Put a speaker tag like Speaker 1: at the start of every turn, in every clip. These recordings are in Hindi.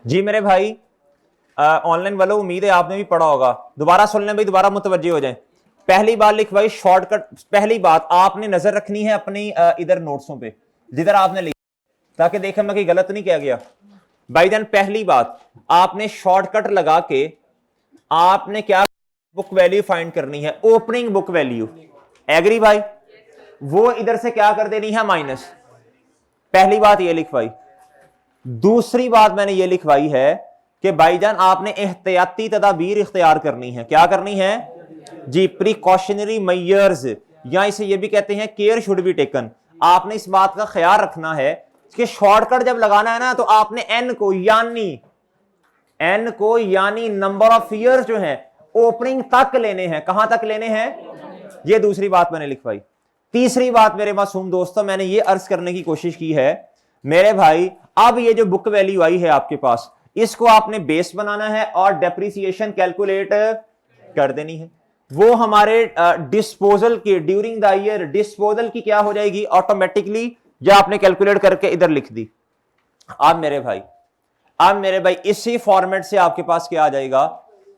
Speaker 1: जी मेरे भाई, ऑनलाइन वालों, उम्मीद है आपने भी पढ़ा होगा। दोबारा सुन लें भाई, दोबारा मुतवज्जे हो जाएं। पहली बात लिख भाई शॉर्टकट। पहली बात आपने नजर रखनी है अपनी इधर नोट्सों पे जिधर आपने लिखा, ताकि देखें मैं कहीं गलत नहीं किया गया। भाईजान पहली बात, आपने शॉर्टकट लगा के आपने क्या बुक वैल्यू फाइंड करनी है, ओपनिंग बुक वैल्यू। एग्री भाई? वो इधर से क्या कर देनी है, माइनस। पहली बात ये लिखवाई। दूसरी बात मैंने ये लिखवाई है कि भाईजान आपने एहतियाती तदाबीर इख्तियार करनी है। क्या करनी है जी? प्रिकॉशनरी मेजर्स, या इसे ये भी कहते हैं केयर शुड बी टेकन। आपने इस बात का ख्याल रखना है कि शॉर्टकट जब लगाना है ना, तो आपने एन को यानी नंबर ऑफ ईयर्स जो है ओपनिंग तक लेने हैं। कहां तक लेने हैं? ये दूसरी बात मैंने लिखवाई। तीसरी बात मेरे मासूम दोस्तों, मैंने ये अर्ज करने की कोशिश की है मेरे भाई, अब ये जो बुक वैल्यू आई है आपके पास, इसको आपने बेस बनाना है और डेप्रिसिएशन कैलकुलेट कर देनी है। वो हमारे डिस्पोजल की ड्यूरिंग द ईयर डिस्पोजल की क्या हो जाएगी ऑटोमेटिकली, जो आपने कैलकुलेट करके इधर लिख दी। अब मेरे भाई इसी फॉर्मेट से आपके पास क्या आ जाएगा,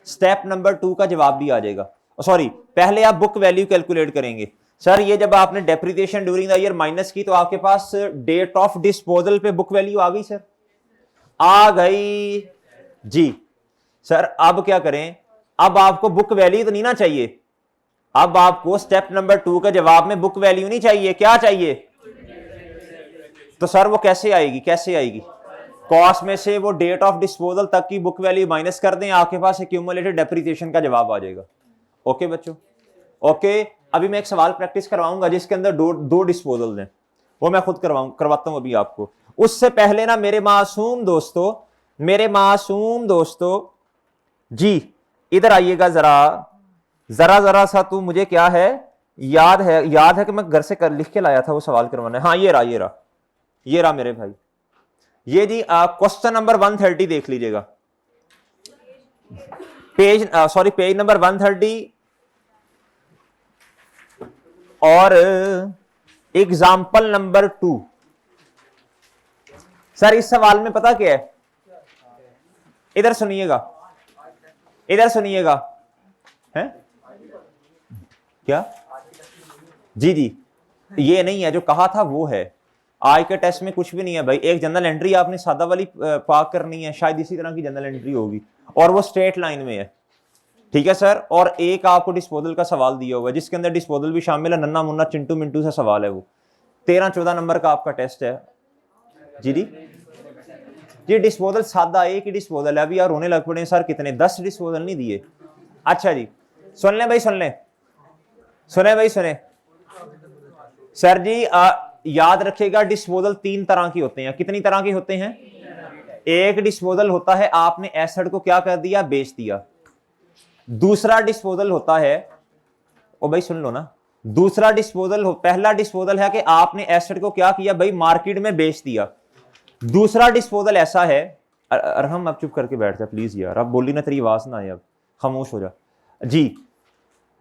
Speaker 1: स्टेप नंबर 2 का जवाब भी आ जाएगा। सॉरी, पहले आप बुक वैल्यू कैलकुलेट करेंगे। सर ये जब आपने depreciation during the year minus की, तो आपके पास डेट ऑफ डिस्पोजल पे बुक वैल्यू आ गई। सर आ गई जी। सर अब क्या करें, अब आपको बुक वैल्यू तो नहीं ना चाहिए, अब आपको स्टेप नंबर 2 के जवाब में बुक वैल्यू नहीं चाहिए, क्या चाहिए? तो सर वो कैसे आएगी? कॉस्ट में से वो डेट ऑफ डिस्पोजल तक की बुक वैल्यू माइनस कर दें, आपके पास एक्यूमुलेटेड डेप्रिसिएशन का जवाब आ जाएगा। ओके बच्चों, ओके। अभी मैं एक सवाल प्रैक्टिस करवाऊंगा जिसके अंदर दो डिस्पोजल हैं, वो मैं खुद करवाता हूं अभी आपको। उससे पहले ना मेरे मासूम दोस्तों जी, इधर आइएगा जरा सा। तू मुझे क्या है, याद है कि मैं घर से लिख के लाया था वो सवाल करवाने। हाँ ये रहा मेरे भाई। ये जी क्वेश्चन नंबर 130 देख लीजिएगा, पेज नंबर 130 और एग्जाम्पल नंबर 2। सर इस सवाल में पता क्या है, इधर सुनिएगा है क्या? जी, ये नहीं है जो कहा था वो है। आज के टेस्ट में कुछ भी नहीं है भाई। एक जनरल एंट्री आपने सादा वाली पार्क करनी है, शायद इसी तरह की जनरल एंट्री होगी, और वो स्ट्रेट लाइन में है। ठीक है सर, और एक आपको डिस्पोजल का सवाल दिया हुआ है जिसके अंदर डिस्पोजल भी शामिल है। नन्ना मुन्ना चिंटू मिंटू सा सवाल है वो। 13-14 नंबर का आपका टेस्ट है। जी ये डिस्पोजल सादा एक ही डिस्पोजल है। अभी यार रोने लग पड़े सर, कितने 10 डिस्पोजल नहीं दिए। अच्छा जी, सुन लें सुने सर जी, याद रखिएगा डिस्पोजल 3 तरह की होते हैं। कितनी तरह के होते हैं? एक डिस्पोजल होता है आपने एसेट को क्या कर दिया, बेच दिया। दूसरा डिस्पोजल होता है, ओ भाई सुन लो ना, पहला डिस्पोजल है कि आपने एसेट को क्या किया भाई, मार्केट में बेच दिया। दूसरा डिस्पोजल ऐसा है, अरहम अब चुप करके बैठ जा प्लीज यार, अब बोली ना तेरी आवाज ना आए, अब खामोश हो जा जी।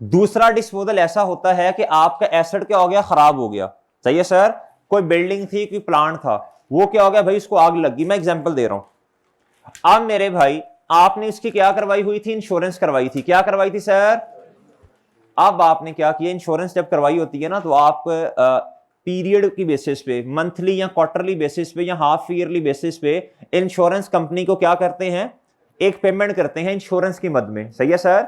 Speaker 1: दूसरा डिस्पोजल ऐसा होता है कि आपका एसेट क्या हो गया, खराब हो गया। सही है सर, कोई बिल्डिंग थी, कोई प्लांट था, वो क्या हो गया भाई, उसको आग लग गई। मैं एग्जांपल दे रहा हूं। अब मेरे भाई आपने इसकी क्या करवाई हुई थी, इंश्योरेंस करवाई थी। क्या करवाई थी सर? अब आपने क्या किया, इंश्योरेंस जब करवाई होती है ना, तो आप पीरियड की बेसिस पे, मंथली या क्वार्टरली बेसिस पे या हाफ ईयरली बेसिस पे इंश्योरेंस कंपनी को क्या करते हैं, एक पेमेंट करते हैं इंश्योरेंस की मद में। सही है सर,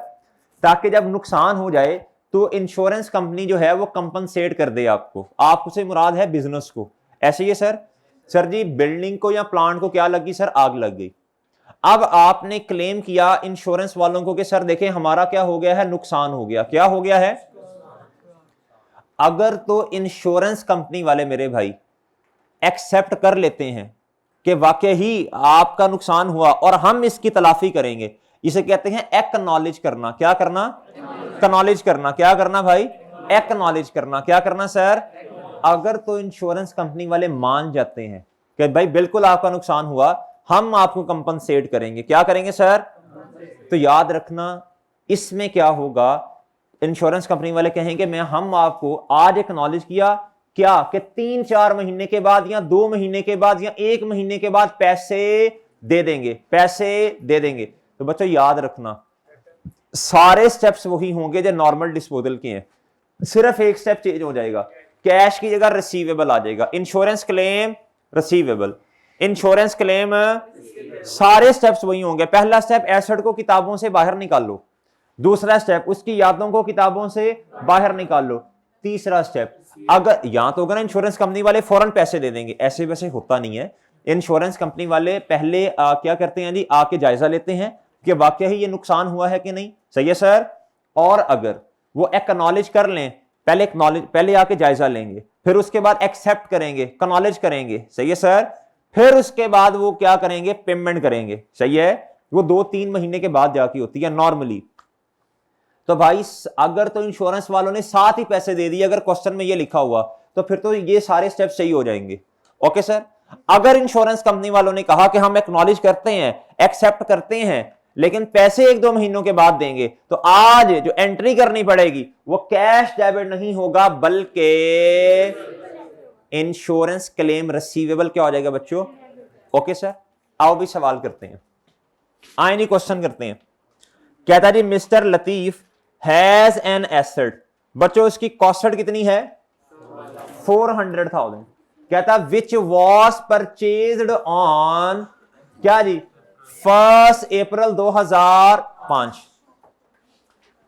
Speaker 1: ताकि जब नुकसान हो जाए तो इंश्योरेंस कंपनी जो है वो कंपनसेट कर दे आपको। आपसे मुराद है बिजनेस को। ऐसे ही है सर जी बिल्डिंग को या प्लांट को क्या लगी सर, आग लग गई। अब आपने क्लेम किया इंश्योरेंस वालों को कि सर देखें हमारा क्या हो गया है, नुकसान हो गया। क्या हो गया है? अगर तो इंश्योरेंस कंपनी वाले मेरे भाई एक्सेप्ट कर लेते हैं कि वाकई ही आपका नुकसान हुआ और हम इसकी तलाफी करेंगे, इसे कहते हैं एक्नॉलेज करना। क्या करना? एक्नॉलेज करना। क्या करना भाई? एक्नॉलेज करना। क्या करना सर? अगर तो इंश्योरेंस कंपनी वाले मान जाते हैं कि भाई बिल्कुल आपका नुकसान हुआ, हम आपको कंपनसेट करेंगे। क्या करेंगे सर? तो याद रखना इसमें क्या होगा, इंश्योरेंस कंपनी वाले कहेंगे मैं हम आपको आज एक्नॉलेज किया क्या कि 3-4 महीने के बाद या 2 महीने के बाद या 1 महीने के बाद पैसे दे देंगे, पैसे दे देंगे। तो बच्चों याद रखना सारे स्टेप्स वही होंगे जो नॉर्मल डिस्पोजल के हैं, सिर्फ एक स्टेप चेंज हो जाएगा, कैश की जगह रिसीवेबल आ जाएगा। Insurance claim receivable, insurance claim, सारे स्टेप्स वही होंगे। पहला स्टेप एसेट को किताबों से बाहर निकाल लो, दूसरा स्टेप उसकी यादों को किताबों से बाहर निकाल लो, तीसरा स्टेप अगर यहां तो होगा ना इंश्योरेंस कंपनी वाले फौरन पैसे दे देंगे, ऐसे वैसे होता नहीं है। इंश्योरेंस कंपनी वाले पहले क्या करते हैं जी, आके जायजा लेते हैं कि वाकई ही ये नुकसान हुआ है कि नहीं, सही है सर। और अगर वो एक्नॉलेज कर लें, पहले आके जायजा लेंगे, फिर उसके बाद एक्सेप्ट करेंगे, एक्नॉलेज करेंगे, सही है सर। फिर उसके बाद वो क्या करेंगे, पेमेंट करेंगे, सही है। वो 2-3 महीने के बाद जाके होती है नॉर्मली। तो भाई अगर तो इंश्योरेंस वालों ने साथ ही पैसे दे दिए, अगर क्वेश्चन में ये लिखा हुआ, तो फिर तो ये सारे स्टेप सही हो जाएंगे। Okay sir. अगर इंश्योरेंस कंपनी वालों ने कहा कि हम एक्नॉलेज करते हैं, एक्सेप्ट करते हैं, लेकिन पैसे 1-2 महीनों के बाद देंगे, तो आज जो एंट्री करनी पड़ेगी वो कैश डेबिट नहीं होगा, बल्कि इंश्योरेंस क्लेम रिसीवेबल क्या हो जाएगा बच्चों। Okay sir. आओ भी सवाल करते हैं, आए नहीं क्वेश्चन करते हैं। कहता जी mister Latif has an asset, बच्चों उसकी कॉस्ट कितनी है 400,000। कहता विच वॉज परचेज्ड ऑन क्या जी 1 अप्रैल 2005।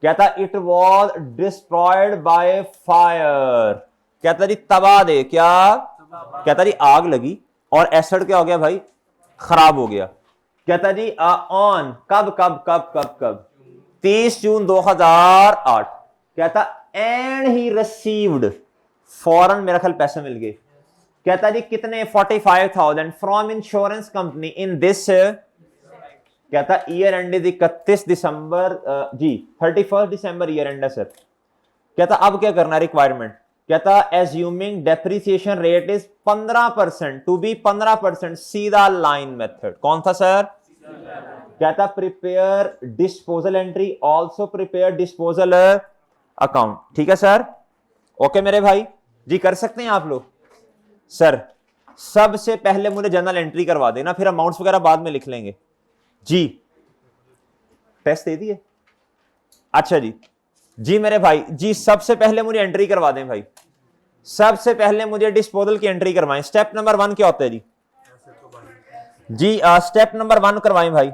Speaker 1: कहता it was destroyed by fire. कहता जी तबाह दे क्या, कहता जी आग लगी और एसिड क्या हो गया भाई, खराब हो गया। कहता जी ऑन कब कब कब कब कब 30 जून 2008। कहता एंड ही रिसीव्ड, फौरन मेरा ख्याल पैसे मिल गए। कहता जी कितने 45,000 from insurance company in this, कहता ईयर एंड 31 दिसंबर जी 31 दिसंबर ईयर एंड है सर। कहता अब क्या करना रिक्वायरमेंट, कहता assuming depreciation rate is 15% to be 15%, सीधा लाइन मेथड। कौन था सर, कहता prepare disposal entry, also prepare disposal account. ठीक है सर। ओके मेरे भाई जी, कर सकते हैं आप लोग। सर सबसे पहले मुझे जर्नल एंट्री करवा देना, फिर अमाउंट्स वगैरह बाद में लिख लेंगे जी। टेस्ट दे दिए, अच्छा जी। जी मेरे भाई जी, सबसे पहले मुझे एंट्री करवा दें भाई, सबसे पहले मुझे डिस्पोजल की एंट्री करवाएं। स्टेप नंबर 1 क्या होता है जी, जी स्टेप नंबर 1 करवाएं भाई।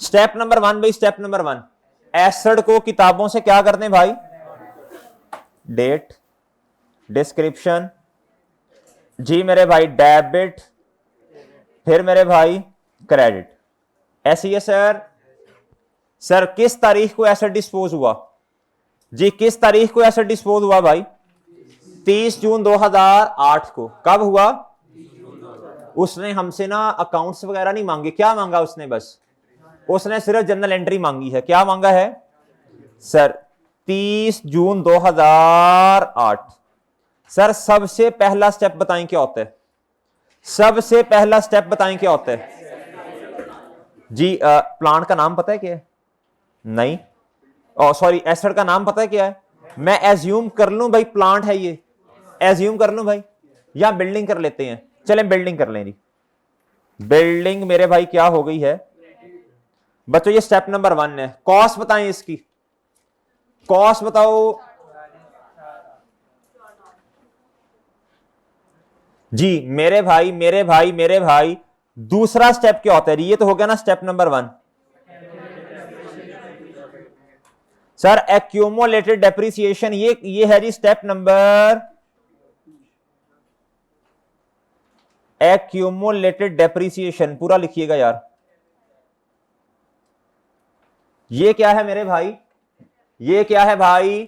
Speaker 1: स्टेप नंबर 1 भाई, स्टेप नंबर 1 एसेट को किताबों से क्या करते हैं भाई, डेट, डिस्क्रिप्शन, जी मेरे भाई डेबिट, फिर मेरे भाई क्रेडिट, ऐसी है सर। सर किस तारीख को एसेट डिस्पोज हुआ जी, किस तारीख को एसेट डिस्पोज हुआ भाई, 30 जून 2008 को। कब हुआ, उसने हमसे ना अकाउंट्स वगैरह नहीं मांगे, क्या मांगा उसने, बस उसने सिर्फ जनरल एंट्री मांगी है। क्या मांगा है सर, 30 जून 2008। सर सबसे पहला स्टेप बताएं क्या होता है, सबसे पहला स्टेप बताएं क्या होता है जी। प्लांट का नाम पता है क्या है, नहीं सॉरी एसेट का नाम पता है क्या है। मैं एज्यूम कर लूं भाई प्लांट है ये, एज्यूम कर लूं भाई, या बिल्डिंग कर लेते हैं, चले बिल्डिंग कर लें जी। बिल्डिंग मेरे भाई क्या हो गई है बच्चों, ये स्टेप नंबर 1 है। कॉस्ट बताएं इसकी, कॉस्ट बताओ जी मेरे भाई, मेरे भाई, मेरे भाई। दूसरा स्टेप क्या होता है, ये तो हो गया ना step number 1। Sir accumulated depreciation, ये है जी स्टेप नंबर, एक्यूमुलेटेड डेप्रिसिएशन पूरा लिखिएगा यार। ये क्या है मेरे भाई, ये क्या है भाई,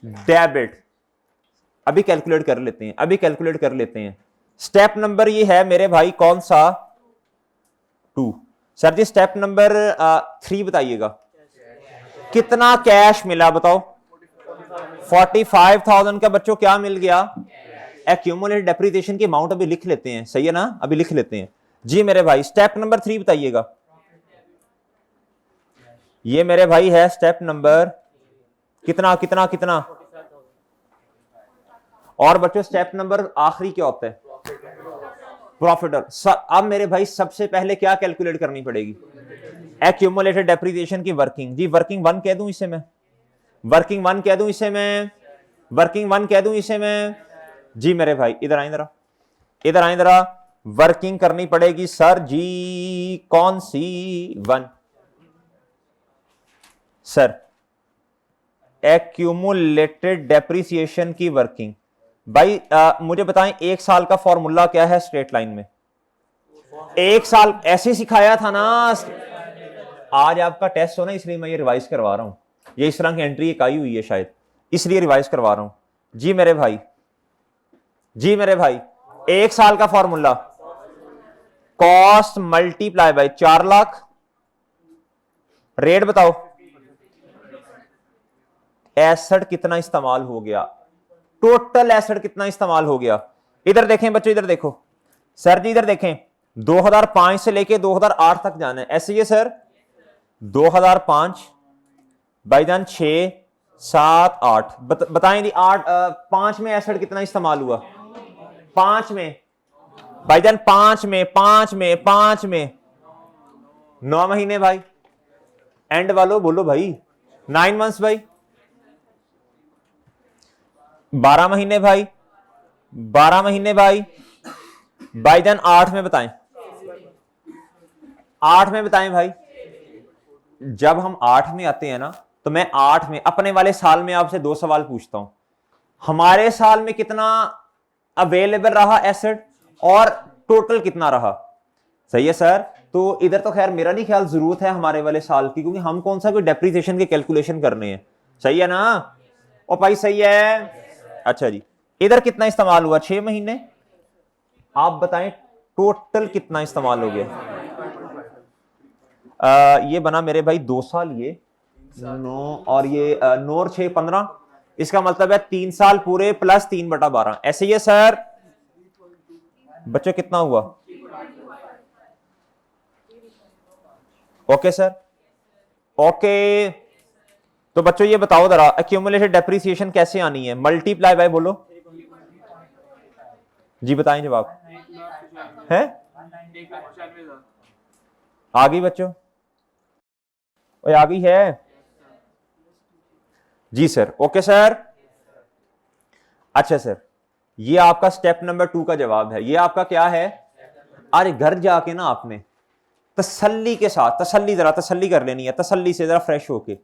Speaker 1: डेबिट। अभी कैलकुलेट कर लेते हैं, अभी कैलकुलेट कर लेते हैं। स्टेप नंबर ये है मेरे भाई कौन सा, 2। सर जी स्टेप नंबर 3 बताइएगा, कितना कैश मिला बताओ, 45,000 का बच्चों क्या मिल गया, एक्यूमुलेटेड डेप्रिसिएशन की अमाउंट अभी लिख लेते हैं, सही है ना, अभी लिख लेते हैं जी मेरे भाई। स्टेप नंबर 3 बताइएगा, ये मेरे भाई है स्टेप नंबर कितना कितना कितना। और बच्चों स्टेप नंबर आखिरी क्या होता है, प्रॉफिट। अब मेरे भाई सबसे पहले क्या कैलकुलेट करनी पड़ेगी? एक्यूमुलेटेड डेप्रिसिएशन की वर्किंग। जी वर्किंग वन कह दूं इसे मैं, वर्किंग वन कह दूं इसे मैं, वर्किंग वन कह दूं इसे मैं। जी मेरे भाई इधर आए जरा, इधर आए जरा। वर्किंग करनी पड़ेगी सर जी, कौन सी वन सर? एक्यूमुलेटेड डेप्रिसिएशन की वर्किंग। भाई मुझे बताएं एक साल का फॉर्मूला क्या है स्ट्रेट लाइन में? एक साल ऐसे सिखाया था ना। आज आपका टेस्ट हो ना, इसलिए मैं ये रिवाइज करवा रहा हूं। ये इस तरह की एंट्री एक आई हुई है शायद, इसलिए रिवाइज करवा रहा हूं। जी मेरे भाई, जी मेरे भाई, एक साल का formula cost multiply by 4 lakh, rate बताओ। एसेट कितना इस्तेमाल हो गया, टोटल एसेट कितना इस्तेमाल हो गया? इधर देखें बच्चों, इधर देखो सर जी, इधर देखें। 2005 से लेके 2008 तक जाना है, ऐसे ही है सर। 2005 भाईजान 6 7 8 बताएं जी। 5 में एसेट कितना इस्तेमाल हुआ? 5 में भाईजान, 5 में 9 महीने भाई। एंड वालों बोलो भाई, 9 मंथ्स भाई। 12 महीने भाई, 12 महीने भाई। भाईजान 8 में बताएं, 8 में बताएं भाई। जब हम 8 में आते हैं ना, तो मैं 8 में अपने वाले साल में आपसे 2 सवाल पूछता हूं। हमारे साल में कितना अवेलेबल रहा एसेट और टोटल कितना रहा? सही है सर। तो इधर तो खैर मेरा नहीं ख्याल जरूरत है हमारे वाले साल की, क्योंकि हम कौन सा कोई डेप्रिसिएशन के कैलकुलेशन करने हैं। सही है ना ओ भाई? सही है। अच्छा जी, इधर कितना इस्तेमाल हुआ? 6 महीने। आप बताएं टोटल कितना इस्तेमाल हो गया? ये बना मेरे भाई 2 साल, ये 9 और ये 9 और 6 15। इसका मतलब है 3 साल पूरे प्लस 3/12। ऐसे ही है सर। बच्चों कितना हुआ? Okay sir, okay. तो बच्चों ये बताओ जरा, एक्यूमुलेटेड डेप्रिसिएशन कैसे आनी है? मल्टीप्लाई बाय बोलो जी, बताएं जवाब है। आ गई बच्चों? ओए आ गई है जी सर। Okay sir. अच्छा सर, ये आपका स्टेप नंबर 2 का जवाब है। ये आपका क्या है? आज घर जाके ना आपने तसल्ली के साथ, तसल्ली कर लेनी है, तसल्ली से जरा फ्रेश होके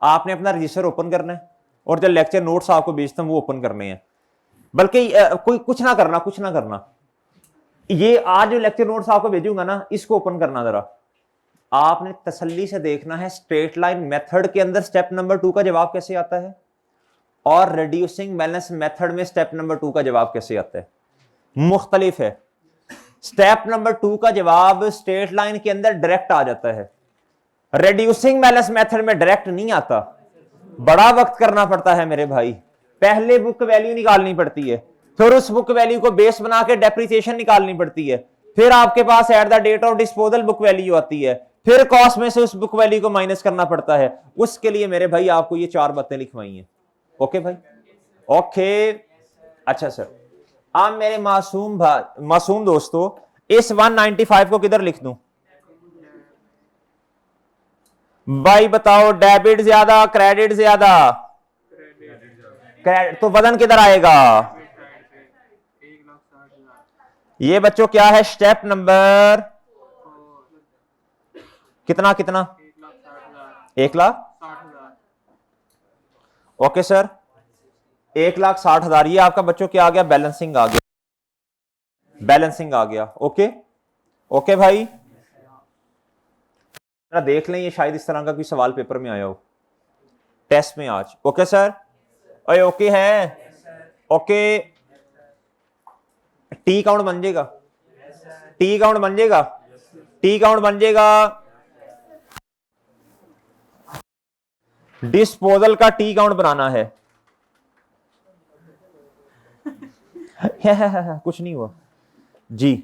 Speaker 1: आपने अपना रजिस्टर ओपन करना है, और जो लेक्चर नोट्स आपको भेजता हूं वो ओपन करने हैं। बल्कि कोई कुछ ना करना, ये आज जो लेक्चर नोट्स आपको भेजूंगा ना, इसको ओपन करना जरा। आपने तसल्ली से देखना है स्ट्रेट लाइन मेथड के अंदर स्टेप नंबर 2 का जवाब कैसे आता है, और रिड्यूसिंग बैलेंस मेथड में स्टेप नंबर 2 का जवाब कैसे आता है। मुख्तलिफ है। स्टेप नंबर 2 का जवाब स्ट्रेट लाइन के अंदर डायरेक्ट आ जाता है, रिड्यूसिंग बैलेंस मेथड में डायरेक्ट नहीं आता, बड़ा वक्त करना पड़ता है मेरे भाई। पहले बुक वैल्यू निकालनी पड़ती है, फिर उस बुक वैल्यू को बेस बना के डेप्रिसिएशन निकालनी पड़ती है, फिर आपके पास at the date of disposal book value आती है, फिर कॉस्ट में से उस बुक वैल्यू को माइनस करना पड़ता है। उसके लिए मेरे भाई आपको ये 4 बातें लिखवाई हैं। ओके भाई, ओके। अच्छा सर, अब मेरे मासूम दोस्तों, इस 195 को किधर लिख दूं भाई? बताओ, डेबिट ज्यादा क्रेडिट ज्यादा? तो वजन किधर आएगा? ये बच्चों क्या है? स्टेप नंबर कितना? 1,60,000। Okay sir, 1,60,000। ये आपका बच्चों क्या आ गया? बैलेंसिंग आ गया, बैलेंसिंग आ गया। ओके, ओके भाई, देख लें, ये शायद इस तरह का कोई सवाल पेपर में आया हो टेस्ट में आज। ओके सर, ओए ओके है, ओके। टी काउंट बन जाएगा, टी काउंट बन जाएगा, टी काउंट बन जाएगा। डिस्पोजल का टी काउंट बनाना है। कुछ नहीं हुआ जी।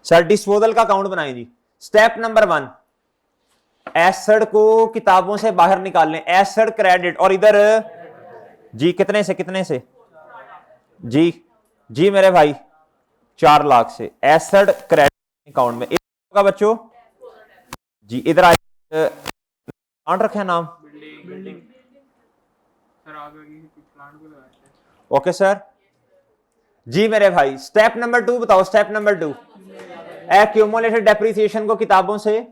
Speaker 1: सर डिस्पोजल का काउंट बनाएं जी। स्टेप नंबर 1, एसेट को किताबों से बाहर निकाल लें, एसेट क्रेडिट, और इधर जी कितने से जी जी मेरे भाई 4 लाख से एसेट क्रेडिट अकाउंट में होगा बच्चों जी। इधर आइए, प्लांट रखे नाम ओके सर जी मेरे भाई। स्टेप नंबर 2 बताओ, स्टेप नंबर 2 एक्यूमुलेटेड डेप्रिसिएशन को किताबों से।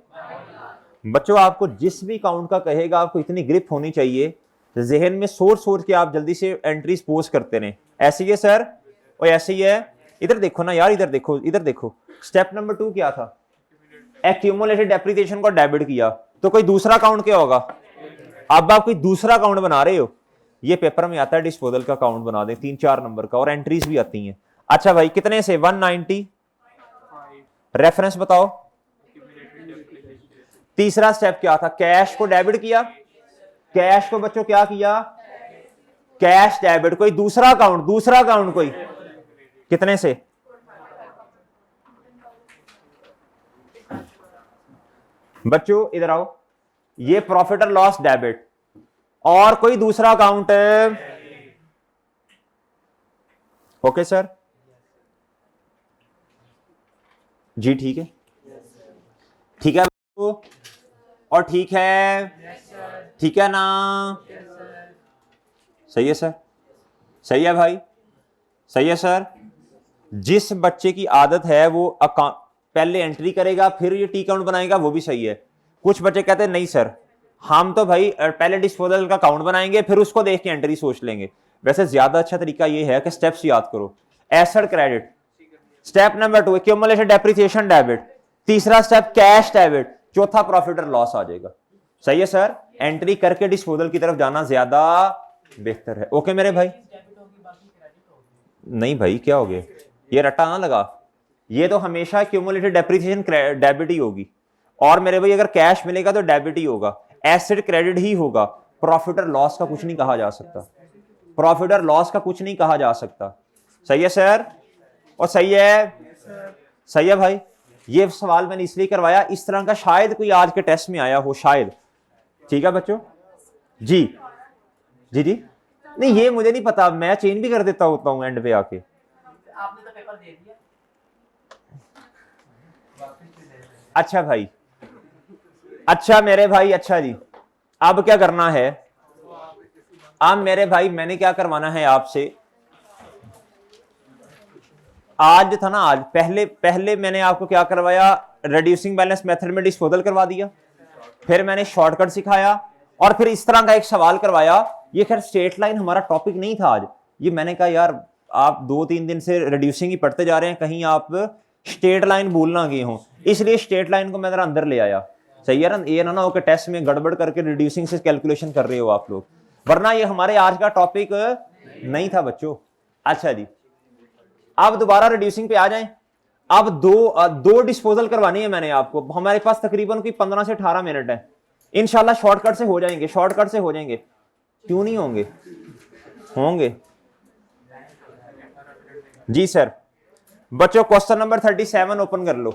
Speaker 1: बच्चों आपको जिस भी काउंट का कहेगा आपको इतनी ग्रिप होनी चाहिए जहन में सोच सोच के आप जल्दी से एंट्रीज पोस्ट करते रहे। ऐसे ही है सर और ऐसे ही है। इधर देखो ना यार, इधर देखो, इधर देखो। स्टेप नंबर 2 क्या था? एक्यूमुलेटेड डेप्रिसिएशन को डेबिट किया तो कोई दूसरा काउंट क्या होगा? अब आप कोई दूसरा काउंट बना रहे हो, ये पेपर में आता है डिस्पोजल का काउंट बना दें 3-4 नंबर का और एंट्रीज भी आती हैं। अच्छा भाई कितने से? 190। रेफरेंस बताओ। तीसरा स्टेप क्या था? कैश को डेबिट किया। कैश को बच्चों क्या किया? Cash debit. कोई दूसरा अकाउंट, दूसरा अकाउंट कोई कितने से? बच्चों इधर आओ, ये प्रॉफिट और लॉस डेबिट और कोई दूसरा अकाउंट है। ओके सर जी ठीक है, ठीक है और ठीक है, ठीक है ना? सही है सर, सही है भाई, सही है सर। जिस बच्चे की आदत है वो अकाउंट पहले एंट्री करेगा फिर ये टी काउंट बनाएगा, वो भी सही है। कुछ बच्चे कहते हैं नहीं सर हम तो भाई पहले डिस्पोजल का काउंट बनाएंगे फिर उसको देख के एंट्री सोच लेंगे। वैसे ज्यादा अच्छा तरीका ये है कि स्टेप्स याद करो। Asset credit, step number 2 accumulated depreciation debit, तीसरा स्टेप कैश डेबिट, चौथा प्रॉफिट और लॉस आ जाएगा। सही है सर, एंट्री करके डिस्पोजल की तरफ जाना ज्यादा बेहतर है। ओके मेरे भाई? नहीं भाई क्या हो गया, ये रट्टा ना लगा, ये तो हमेशा क्यूमुलेटेड डेप्रिसिएशन डेबिट ही होगी। और मेरे भाई अगर कैश मिलेगा तो डेबिट ही होगा, एसेट क्रेडिट ही होगा। प्रॉफिट और लॉस का कुछ नहीं कहा जा सकता, प्रॉफिट और लॉस का कुछ नहीं कहा जा सकता। सही है सर और सही है, सही है भाई। ये सवाल मैंने इसलिए करवाया, इस तरह का शायद कोई आज के टेस्ट में आया हो शायद। ठीक है बच्चों जी जी जी। नहीं ये मुझे नहीं पता, मैं चेंज भी कर देता होता हूं एंड पे आके। आपने तो पेपर दे दिया। अच्छा भाई, अच्छा मेरे भाई, अच्छा जी अब क्या करना है? अब मेरे भाई मैंने क्या करवाना है आपसे, आज था ना, आज पहले मैंने आपको क्या करवाया? रिड्यूसिंग बैलेंस मेथड में डिस्पोजल करवा दिया, फिर मैंने शॉर्टकट सिखाया और फिर इस तरह का एक सवाल करवाया। ये खैर स्ट्रेट लाइन हमारा टॉपिक नहीं था आज, ये मैंने कहा यार आप 2-3 दिन से रिड्यूसिंग ही पढ़ते जा रहे हैं, कहीं आप स्ट्रेट लाइन भूल ना गए हो, इसलिए स्ट्रेट लाइन को मैं जरा अंदर ले आया। सही है ना? ये ना हो कि टेस्ट में गड़बड़ करके रिड्यूसिंग से कैलकुलेशन कर रहे हो आप लोग, वरना ये हमारे आज का टॉपिक नहीं था बच्चों। अच्छा जी अब दोबारा रिड्यूसिंग पे आ जाएं। अब दो डिस्पोजल करवानी है मैंने आपको, हमारे पास तकरीबन कोई 15 से 18 मिनट है, इंशाल्लाह शॉर्टकट से हो जाएंगे, शॉर्टकट से हो जाएंगे। क्यों नहीं होंगे? होंगे जी सर। बच्चों क्वेश्चन नंबर 37 ओपन कर लो।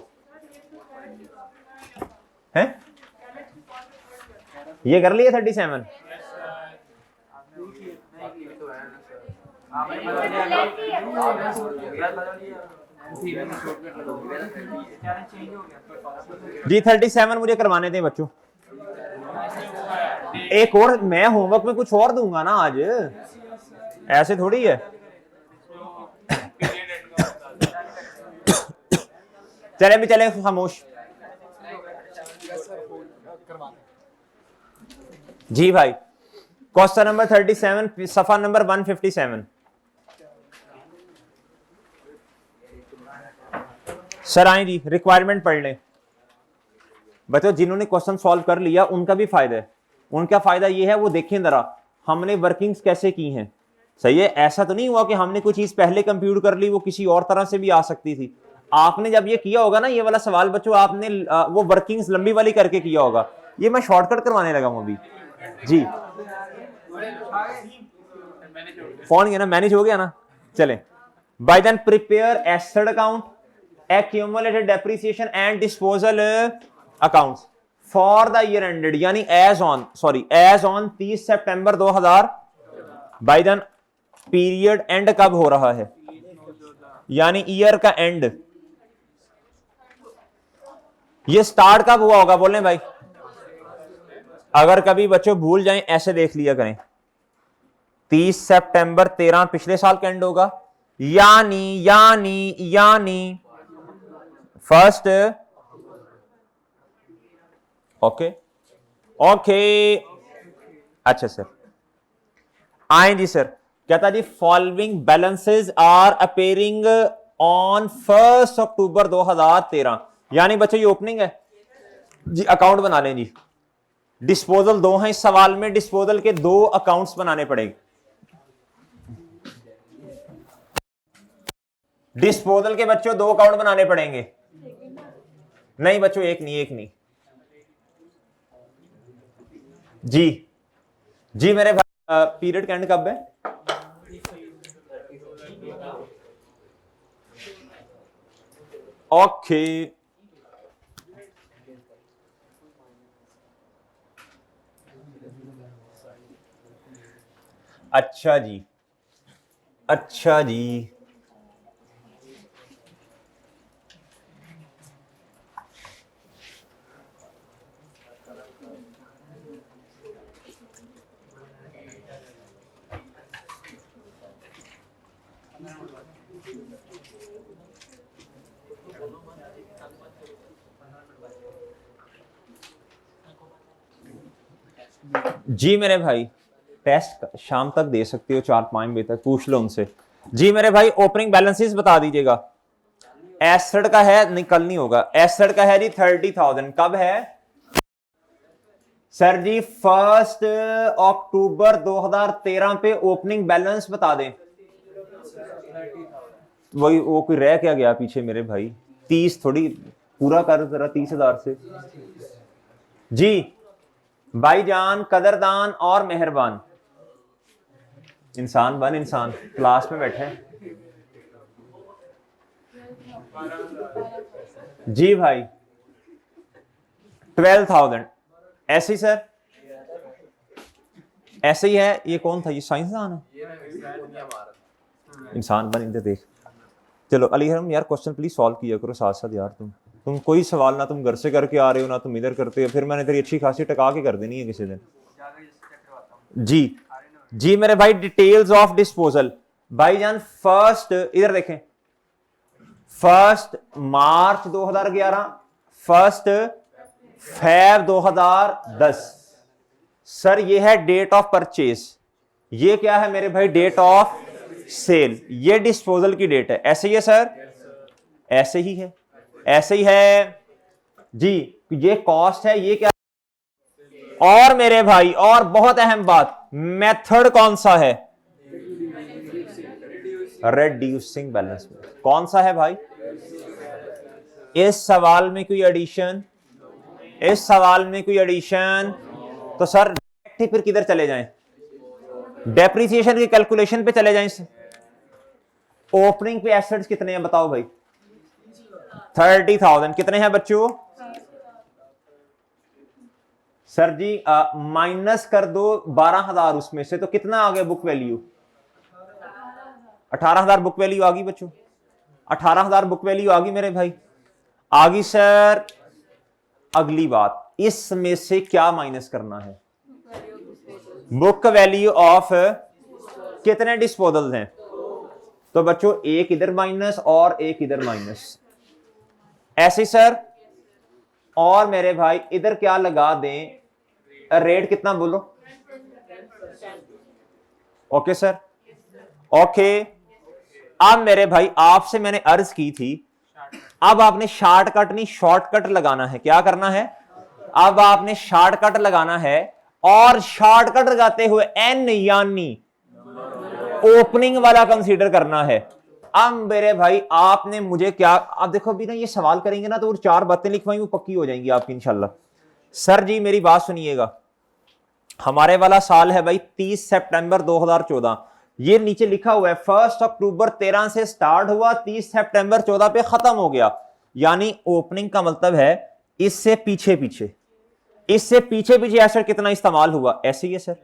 Speaker 1: हैं ये कर लिया 37? जी 37 मुझे करवाने थे बच्चों। एक और मैं होमवर्क में कुछ और दूंगा ना आज, ऐसे थोड़ी है। चले भी चले खामोश। जी भाई क्वेश्चन नंबर 37 सफा नंबर 157। सर आए जी रिक्वायरमेंट पढ़ लें। बच्चों जिन्होंने क्वेश्चन सॉल्व कर लिया उनका भी फायदा है, उनका फायदा ये है वो देखें जरा हमने वर्किंग्स कैसे की हैं। सही है, ऐसा तो नहीं हुआ कि हमने कोई चीज पहले कंप्यूट कर ली, वो किसी और तरह से भी आ सकती थी। आपने जब ये किया होगा ना ये वाला सवाल बच्चों, आपने वो वर्किंग्स लंबी वाली करके किया होगा। ये मैं शॉर्टकट करवाने लगा हूं अभी जी। फोन गया ना, मैनेज हो गया ना। चले by then prepare asset account, accumulated depreciation and disposal accounts for the year ended यानी as on 30 September 2000 by then period and कब हो रहा है, यानी ईयर का एंड। ये स्टार्ट कब हुआ होगा बोलें भाई? अगर कभी बच्चों भूल जाएं ऐसे देख लिया करें, 30 सितंबर 13 पिछले साल का एंड होगा, यानी फर्स्ट। ओके ओके, अच्छा सर आए जी सर। कहता जी following balances are appearing on 1 October 2013, यानी बच्चों ये ओपनिंग है जी। अकाउंट बना लें जी। डिस्पोजल दो हैं इस सवाल में, डिस्पोजल के दो अकाउंट्स बनाने पड़ेंगे। डिस्पोजल के बच्चों दो अकाउंट बनाने पड़ेंगे। नहीं बच्चों एक नहीं जी। जी मेरे भाई पीरियड का एंड कब है? ओके अच्छा जी, अच्छा जी। जी मेरे भाई टेस्ट शाम तक दे सकते हो, 4-5 बजे तक पूछ लो उनसे। जी मेरे भाई ओपनिंग बैलेंसेस बता दीजिएगा। एसेट का है, नहीं कल नहीं होगा। एसेट का है जी 30,000। कब है सर जी? 1 अक्टूबर 2013 पे ओपनिंग बैलेंस बता दें। वही वो कोई रह क्या गया पीछे मेरे भाई? 30 थोड़ी पूरा कर जरा 30,000 से जी। भाईजान कदरदान और मेहरबान इंसान बन इंसान, क्लास में बैठे जी भाई 12,000 ऐसे ही सर, ऐसे ही है। ये कौन था? ये साइंसदान है। इंसान बन इधर देख। चलो अलीहरम यार क्वेश्चन प्लीज सॉल्व किया करो साथ साथ यार। तुम कोई सवाल ना तुम घर से करके आ रहे हो ना तुम इधर करते हो, फिर मैंने तेरी अच्छी खासी टका के कर देनी है किसी दिन जी। जी मेरे भाई डिटेल्स ऑफ डिस्पोजल भाईजान फर्स्ट इधर देखें, 1 मार्च 2011, 1 फेब 2010। सर ये है डेट ऑफ परचेज, ये क्या है मेरे भाई? Date of sale. ये डिस्पोजल की डेट है। ऐसे ही है सर? ऐसे ही है, ऐसे ही है जी। ये कॉस्ट है, ये क्या? और मेरे भाई और बहुत अहम बात, मेथड कौन सा है? Reducing balance. कौन सा है भाई? इस सवाल में कोई एडिशन, इस सवाल में कोई एडिशन तो सर फिर किधर चले जाएं? डेप्रिसिएशन की कैलकुलेशन पे चले जाएं। ओपनिंग पे एसेट्स कितने हैं बताओ भाई? 30,000। कितने हैं बच्चों? सर जी माइनस कर दो 12,000 उसमें से, तो कितना आ गया बुक वैल्यू? 18,000 बुक वैल्यू आ गई बच्चों। 18,000 बुक वैल्यू आ गई मेरे भाई, आ गई सर। अगली बात, इसमें से क्या माइनस करना है? बुक वैल्यू ऑफ कितने डिस्पोजल्स हैं? तो बच्चों एक इधर माइनस और एक इधर माइनस, ऐसे सर। और मेरे भाई इधर क्या लगा दें? रेट कितना बोलो? Okay sir, okay. अब मेरे भाई आपसे मैंने अर्ज की थी, अब आपने शॉर्टकट नहीं शॉर्टकट लगाना है। क्या करना है? अब आपने शॉर्टकट लगाना है, और शॉर्टकट लगाते हुए एन यानी ओपनिंग वाला कंसीडर करना है। अब मेरे भाई आपने मुझे क्या, आप देखो अभी ना ये सवाल करेंगे ना तो वो 4 बातें लिखवाई वो पक्की हो जाएंगी आपकी इंशाल्लाह। सर जी मेरी बात सुनिएगा, हमारे वाला साल है भाई 30 सितंबर 2014। ये नीचे लिखा हुआ है 1 अक्टूबर 13 से स्टार्ट हुआ, 30 सितंबर 14 पे खत्म हो गया। यानी ओपनिंग का मतलब है इससे पीछे पीछे, इससे पीछे पीछे एसेट कितना इस्तेमाल हुआ? ऐसे ही है सर,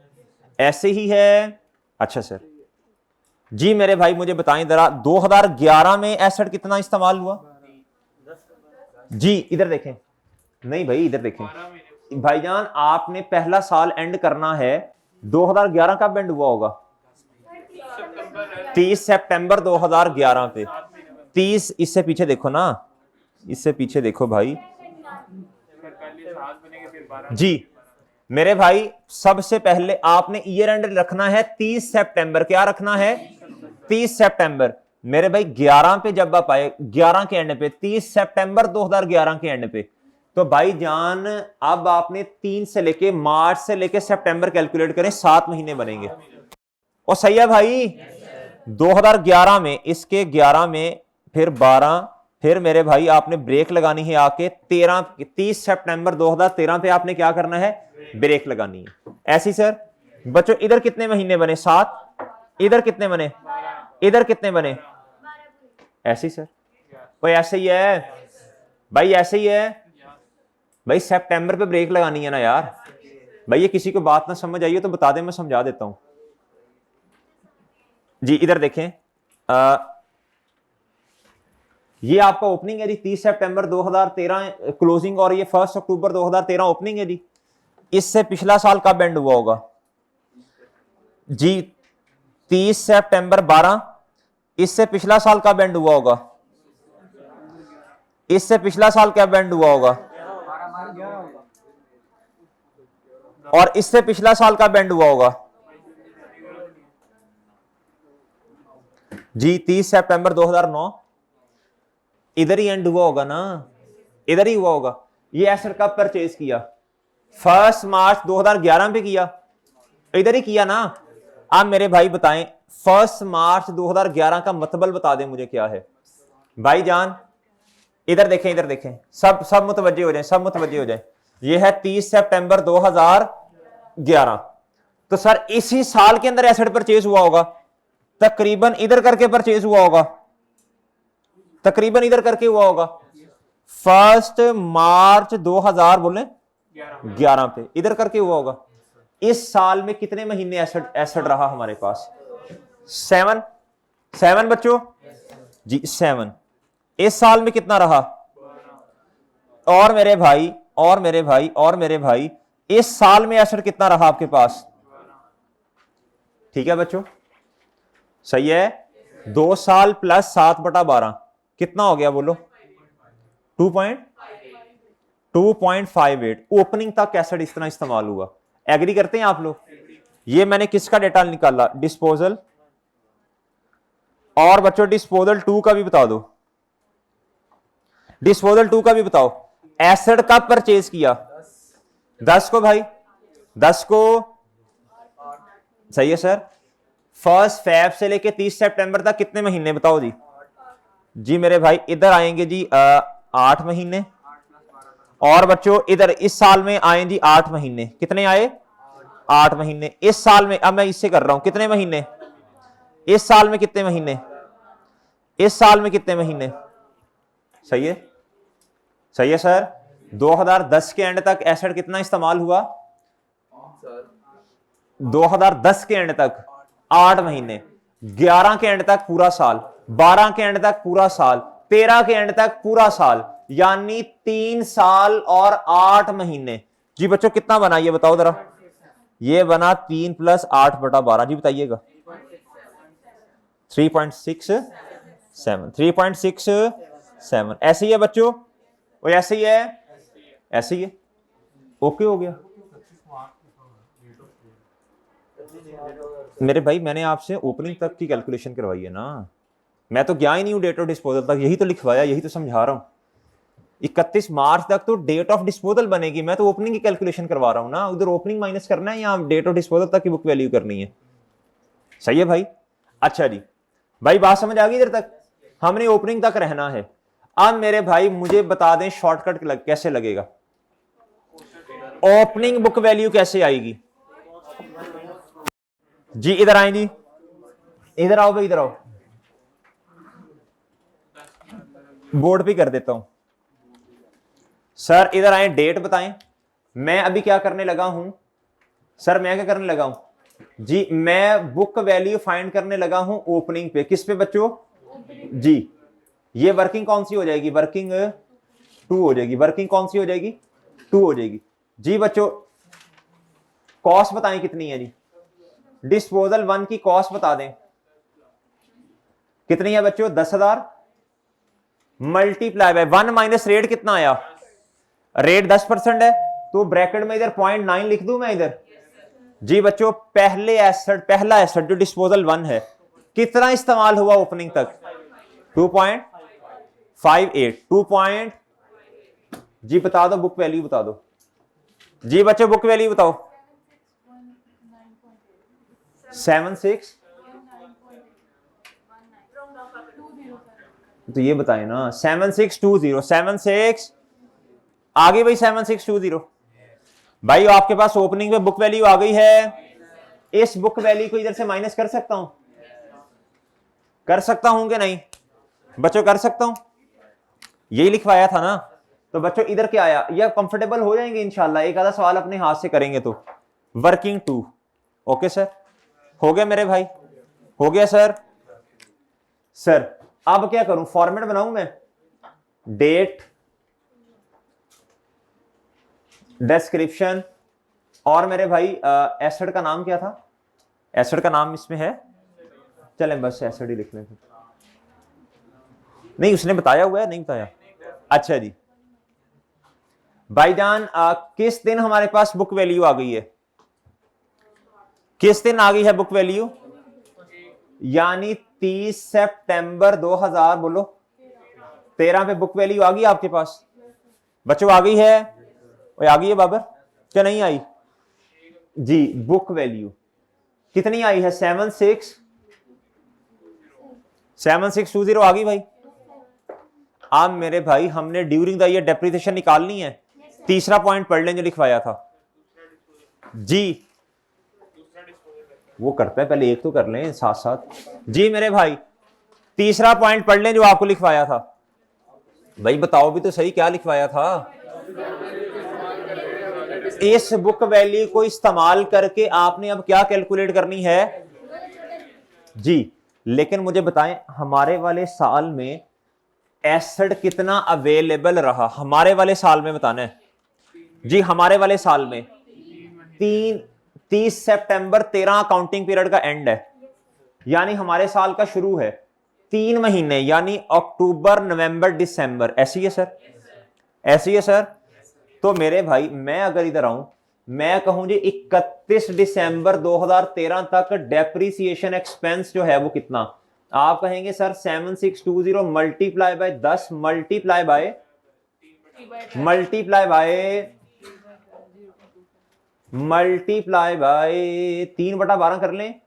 Speaker 1: ऐसे ही है। अच्छा सर जी मेरे भाई मुझे बताएं जरा, 2011 में एसेट कितना इस्तेमाल हुआ? जी इधर देखें, नहीं भाई इधर देखें भाईजान, आपने पहला साल एंड करना है, 2011 कब एंड हुआ होगा? 30 सितंबर 2011 पे। 30, इससे पीछे देखो ना, इससे पीछे देखो भाई जी मेरे भाई, सबसे पहले आपने ईयर एंड रखना है 30 सितंबर। क्या रखना है? 30 सितंबर। मेरे भाई 11 पे जब आप आए, 11 के एंड पे, 30 सितंबर 2011 के एंड पे, तो भाई जान अब आपने 3 से लेके मार्च से लेके सितंबर कैलकुलेट करें, 7 महीने बनेंगे। और सही है भाई? 2011 में, इसके 11 में, फिर 12, फिर मेरे भाई आपने ब्रेक लगानी है आके 30 सितंबर 2013 पे आपने क्या करना है? ब्रेक लगानी है। ऐसी सर बच्चों, इधर कितने महीने बने? 7। इधर कितने बने? इधर कितने बने? ऐसे सर, कोई ऐसे ही है भाई, ऐसे ही है भाई। सितंबर पे ब्रेक लगानी है ना यार भाई। ये किसी को बात ना समझ आई हो तो बता दे, मैं समझा देता हूं जी। इधर देखें, ये आपका ओपनिंग है जी, 30 सितंबर 2013 क्लोजिंग, और ये 1 अक्टूबर 2013 ओपनिंग है जी। इससे पिछला साल कब एंड हुआ होगा जी? 30 सितंबर 12। इससे पिछला साल कब एंड हुआ होगा? इससे पिछला साल कब एंड हुआ होगा? और इससे पिछला साल कब एंड हुआ होगा जी? 30 सितंबर 2009। इधर ही एंड हुआ होगा ना, इधर ही हुआ होगा। ये एसेट कब परचेज किया? 1 मार्च 2011 पे किया, इधर ही किया ना। आप मेरे भाई बताएं, 1 मार्च 2011 का मतलब बता दें मुझे क्या है भाईजान? इधर देखें, इधर देखें, सब मुतवज्जे हो जाएं, सब मुतवज्जे हो जाएं। ये है 30 सितंबर 2011। तो सर इसी साल के अंदर एसेट परचेज हुआ होगा, तकरीबन इधर करके परचेज हुआ होगा, तकरीबन इधर करके हुआ होगा। 1 मार्च 2000 बोले 11 पे इधर करके हुआ होगा। इस साल में कितने महीने एसेट रहा हमारे पास? 7 बच्चों जी, 7। इस साल में कितना रहा? और मेरे भाई, और मेरे भाई, और मेरे भाई, इस साल में एसेट कितना रहा आपके पास? ठीक है बच्चों, सही है। 2 साल प्लस 7/12 कितना हो गया बोलो? 2.58 ओपनिंग तक एसेट इस तरह इस्तेमाल हुआ। एग्री करते हैं आप लोग? ये मैंने किसका डेटा निकाला? डिस्पोजल। और बच्चों डिस्पोजल 2 का भी बता दो, डिस्पोजल 2 का भी बताओ। एसेट कब परचेज किया? 10 को भाई, 10 को। सही है सर। 1 फैब से लेके 30 सितंबर तक कितने महीने बताओ जी? जी मेरे भाई इधर आएंगे जी 8 महीने। और बच्चों इधर इस साल में आए जी 8 महीने। कितने आए? 8 महीने। इस साल में, अब मैं इससे कर रहा हूं, कितने महीने? इस साल में कितने महीने? इस साल में कितने महीने? सही है, सही है सर। 2010 के एंड तक एसेट कितना इस्तेमाल हुआ? 2010 के एंड तक 8 महीने, 11 के एंड तक पूरा साल, 12 के एंड तक पूरा साल, 13 के एंड तक पूरा साल, यानी 3 साल और 8 महीने। जी बच्चों कितना बना ये बताओ जरा? ये बना 3 + 8/12। जी बताइएगा। 3.67, 3.67। ऐसे ही है बच्चों? वो ऐसे ही है, ऐसे ही है। ओके हो गया मेरे भाई। मैंने आपसे ओपनिंग तक की कैलकुलेशन करवाई है ना, मैं तो गया ही नहीं हूं डेट ऑफ डिस्पोजल तक। यही तो लिखवाया, यही तो समझा रहा हूं। 31 मार्च तक तो डेट ऑफ डिस्पोजल बनेगी, मैं तो ओपनिंग की कैलकुलेशन करवा रहा हूं ना। उधर ओपनिंग माइनस करना है या डेट ऑफ डिस्पोजल तक की बुक वैल्यू करनी है। सही है भाई? अच्छा जी भाई, बात समझ आ गई? इधर तक हमने ओपनिंग तक रहना है। अब मेरे भाई मुझे बता दें शॉर्टकट कैसे लगेगा, ओपनिंग बुक वैल्यू कैसे आएगी? जी इधर आए जी, इधर आओ भाई, इधर आओ, बोर्ड पे कर देता हूं सर। इधर आए, डेट बताएं। मैं अभी क्या करने लगा हूं सर? मैं क्या करने लगा हूं? जी मैं बुक वैल्यू फाइंड करने लगा हूं ओपनिंग पे, किस पे बच्चों? जी ये वर्किंग कौन सी हो जाएगी? वर्किंग 2 हो जाएगी। वर्किंग कौन सी हो जाएगी? 2 हो जाएगी। जी बच्चों कॉस्ट बताएं कितनी है जी? डिस्पोजल 1 की कॉस्ट बता दें कितनी है बच्चों? 10,000 मल्टीप्लाई बाय 1 माइनस रेट कितना आया? रेट 10% है तो ब्रैकेट में इधर 0.9 लिख दूं मैं इधर। जी बच्चों पहला एसेट जो डिस्पोजल 1 है कितना इस्तेमाल हुआ ओपनिंग तक? 2.58 2. जी बता दो बुक वैल्यू बता दो। जी बच्चों बुक वैल्यू बताओ। 76 तो ये बताए ना 7620 76 आगे भाई 7620 भाई आपके पास ओपनिंग में बुक वैल्यू आ गई है। इस बुक वैल्यू को इधर से माइनस कर सकता हूं? कर सकता हूं कि नहीं बच्चों? कर सकता हूं। यही लिखवाया था ना। तो बच्चों इधर क्या आया? ये कंफर्टेबल हो जाएंगे इंशाल्लाह। एक आधा सवाल अपने हाथ से करेंगे तो वर्किंग 2। ओके सर हो गया मेरे भाई? हो गया सर। सर अब क्या करूं? फॉर्मेट बनाऊं मैं? डेट डिस्क्रिप्शन और मेरे भाई एसेट का नाम क्या था? एसेट का नाम इसमें है, चलें बस एसेट ही लिख लें। नहीं उसने बताया हुआ है? नहीं बताया। अच्छा जी भाईजान किस दिन हमारे पास बुक वैल्यू आ गई है? किस दिन आ गई है बुक वैल्यू? यानी 30 सितंबर 2000 बोलो 13 पे बुक वैल्यू आ गई आपके पास बच्चों? आ गई है? आ गई है बाबर? क्या नहीं आई? जी बुक वैल्यू कितनी आई है? 7620 आ गई भाई। अब मेरे भाई हमने ड्यूरिंग द ईयर डेप्रिसिएशन निकालनी है। तीसरा पॉइंट पढ़ लें जो लिखवाया था। जी वो करता है पहले एक तो कर लें साथ साथ। जी मेरे भाई तीसरा पॉइंट पढ़ लें जो आपको लिखवाया था। भाई बताओ भी तो सही क्या लिखवाया था? इस बुक वैल्यू को इस्तेमाल करके आपने अब क्या कैलकुलेट करनी है? जी लेकिन मुझे बताएं हमारे वाले साल में एसेट कितना अवेलेबल रहा? हमारे वाले साल में बताना है जी। हमारे वाले साल में 30 सितंबर 13 अकाउंटिंग पीरियड का एंड है, यानी हमारे साल का शुरू है 3 महीने यानी अक्टूबर नवंबर दिसंबर। ऐसी है सर? ऐसी है सर? तो मेरे भाई मैं अगर इधर आऊं मैं कहूं जी 31 दिसंबर 2013 तक डेप्रीसिएशन एक्सपेंस जो है वो कितना? आप कहेंगे sir 7620 multiply by 10 multiply by 3/12 कर लें।